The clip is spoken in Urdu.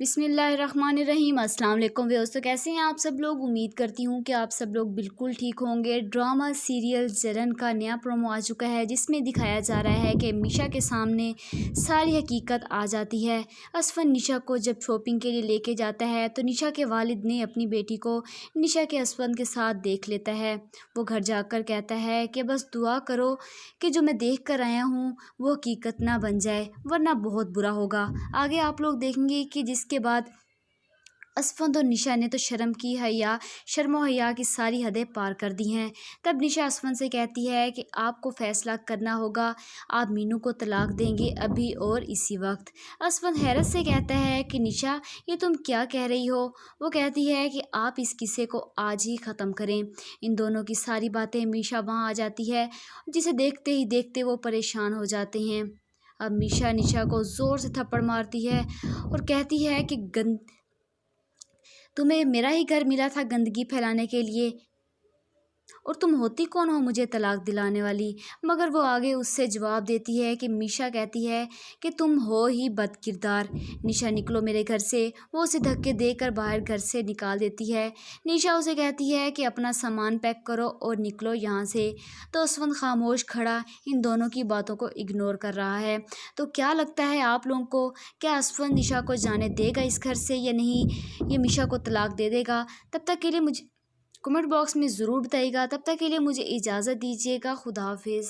بسم اللہ الرحمن الرحیم۔ السلام علیکم دوستو، کیسے ہیں آپ سب لوگ؟ امید کرتی ہوں کہ آپ سب لوگ بالکل ٹھیک ہوں گے۔ ڈرامہ سیریل زرن کا نیا پرومو آ چکا ہے، جس میں دکھایا جا رہا ہے کہ میشا کے سامنے ساری حقیقت آ جاتی ہے۔ اسفن نشا کو جب شاپنگ کے لیے لے کے جاتا ہے تو نشا کے والد نے اپنی بیٹی کو نشا کے اسفن کے ساتھ دیکھ لیتا ہے۔ وہ گھر جا کر کہتا ہے کہ بس دعا کرو کہ جو میں دیکھ کر آیا ہوں وہ حقیقت نہ بن جائے، ورنہ بہت برا ہوگا۔ آگے آپ لوگ دیکھیں گے کہ جس کے بعد اسفند اور نشا نے تو شرم و حیا کی ساری حدیں پار کر دی ہیں۔ تب نشا اسفند سے کہتی ہے کہ آپ کو فیصلہ کرنا ہوگا، آپ مینو کو طلاق دیں گے ابھی اور اسی وقت۔ اسفند حیرت سے کہتا ہے کہ نشا یہ تم کیا کہہ رہی ہو؟ وہ کہتی ہے کہ آپ اس قصے کو آج ہی ختم کریں۔ ان دونوں کی ساری باتیں میشا وہاں آ جاتی ہے، جسے دیکھتے ہی دیکھتے وہ پریشان ہو جاتے ہیں۔ اب میشا نشا کو زور سے تھپڑ مارتی ہے اور کہتی ہے کہ تمہیں میرا ہی گھر ملا تھا گندگی پھیلانے کے لیے، اور تم ہوتی کون ہو مجھے طلاق دلانے والی؟ مگر وہ آگے اس سے جواب دیتی ہے کہ میشا کہتی ہے کہ تم ہو ہی بد کردار، نشا نکلو میرے گھر سے۔ وہ اسے دھکے دے کر باہر گھر سے نکال دیتی ہے۔ نشا اسے کہتی ہے کہ اپنا سامان پیک کرو اور نکلو یہاں سے۔ تو اسفند خاموش کھڑا ان دونوں کی باتوں کو اگنور کر رہا ہے۔ تو کیا لگتا ہے آپ لوگوں کو، کیا اسفند نشا کو جانے دے گا اس گھر سے یا نہیں؟ یہ میشا کو طلاق دے دے گا؟ تب تک کے لیے مجھے کمنٹ باکس میں ضرور بتائیے گا۔ تب تک کے لیے مجھے اجازت دیجیے گا۔ خدا حافظ۔